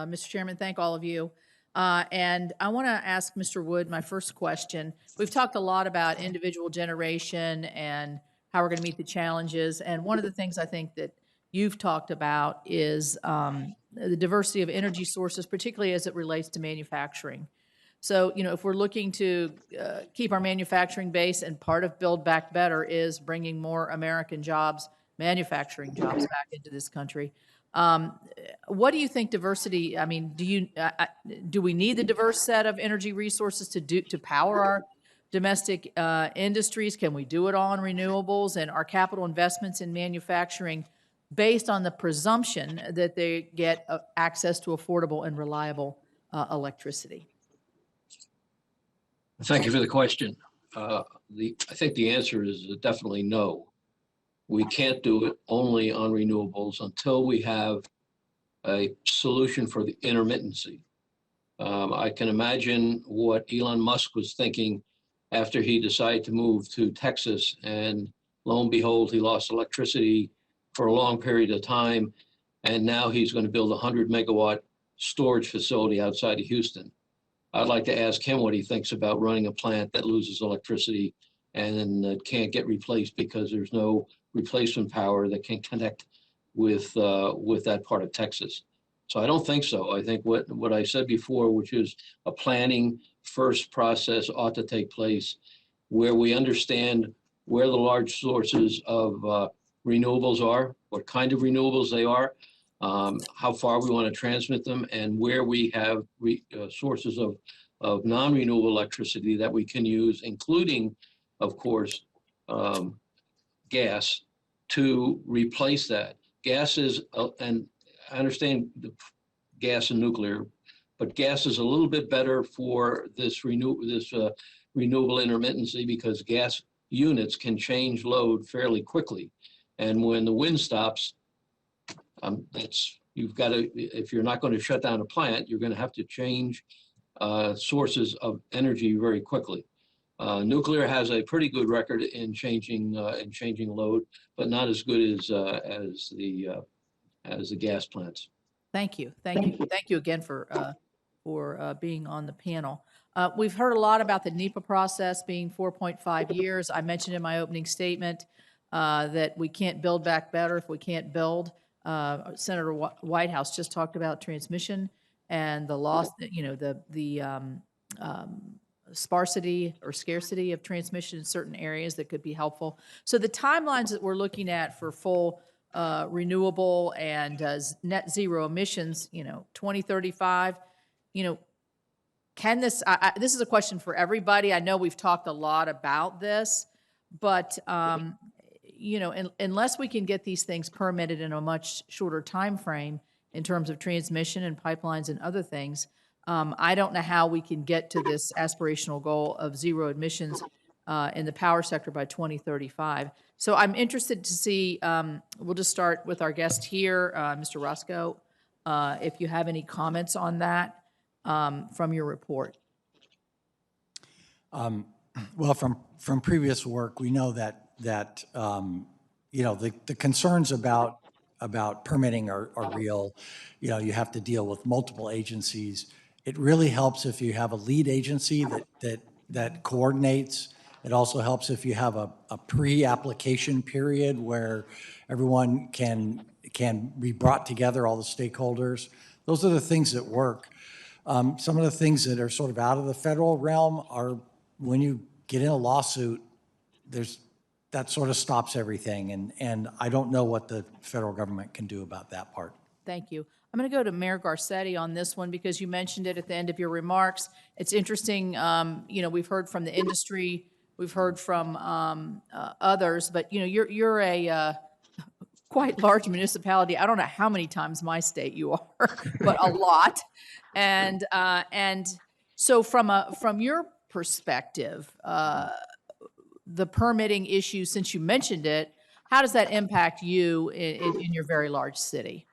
Mr. Chairman, thank all of you. And I want to ask Mr. Wood my first question. We've talked a lot about individual generation and how we're going to meet the challenges. And one of the things I think that you've talked about is the diversity of energy sources, particularly as it relates to manufacturing. So, if we're looking to keep our manufacturing base, and part of Build Back Better is bringing more American jobs, manufacturing jobs back into this country. What do you think diversity, I mean, do we need the diverse set of energy resources to power our domestic industries? Can we do it all in renewables? And our capital investments in manufacturing based on the presumption that they get access to affordable and reliable electricity? Thank you for the question. I think the answer is definitely no. We can't do it only on renewables until we have a solution for the intermittency. I can imagine what Elon Musk was thinking after he decided to move to Texas, and lo and behold, he lost electricity for a long period of time, and now he's going to build a 100-megawatt storage facility outside of Houston. I'd like to ask him what he thinks about running a plant that loses electricity and then can't get replaced because there's no replacement power that can connect with that part of Texas. So I don't think so. I think what I said before, which is a planning first process, ought to take place where we understand where the large sources of renewables are, what kind of renewables they are, how far we want to transmit them, and where we have sources of non-renewable electricity that we can use, including, of course, gas, to replace that. Gas is, and I understand the gas and nuclear, but gas is a little bit better for this renewable intermittency because gas units can change load fairly quickly. And when the wind stops, you've got to, if you're not going to shut down a plant, you're going to have to change sources of energy very quickly. Nuclear has a pretty good record in changing load, but not as good as the gas plants. Thank you, thank you again for being on the panel. We've heard a lot about the NEPA process being 4.5 years. I mentioned in my opening statement that we can't build back better if we can't build. Senator Whitehouse just talked about transmission and the loss, the sparsity or scarcity of transmission in certain areas that could be helpful. So the timelines that we're looking at for full renewable and net zero emissions, 2035, can this, this is a question for everybody. I know we've talked a lot about this, but unless we can get these things permitted in a much shorter time frame in terms of transmission and pipelines and other things, I don't know how we can get to this aspirational goal of zero emissions in the power sector by 2035. So I'm interested to see, we'll just start with our guest here, Mr. Roscoe, if you have any comments on that from your report. Well, from previous work, we know that the concerns about permitting are real. You have to deal with multiple agencies. It really helps if you have a lead agency that coordinates. It also helps if you have a pre-application period where everyone can be brought together, all the stakeholders. Those are the things that work. Some of the things that are sort of out of the federal realm are when you get in a lawsuit, that sort of stops everything. And I don't know what the federal government can do about that part. Thank you. I'm going to go to Mayor Garcetti on this one because you mentioned it at the end of your remarks. It's interesting, we've heard from the industry, we've heard from others, but you're a quite large municipality. I don't know how many times my state you are, but a lot. And so from your perspective, the permitting issue, since you mentioned it, how does that impact you in your very large city?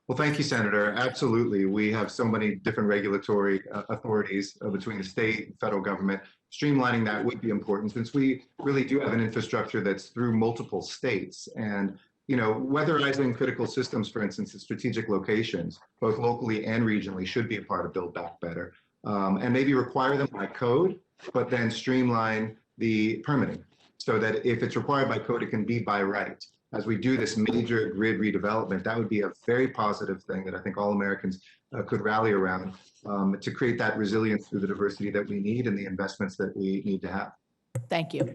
Well, thank you, Senator. Absolutely. We have so many different regulatory authorities between the state and federal government. Streamlining that would be important since we really do have an infrastructure that's through multiple states. And weatherizing critical systems, for instance, at strategic locations, both locally and regionally, should be a part of Build Back Better. And maybe require them by code, but then streamline the permitting so that if it's required by code, it can be by right. As we do this major grid redevelopment, that would be a very positive thing that I think all Americans could rally around to create that resilience through the diversity that we need and the investments that we need to have. Thank you.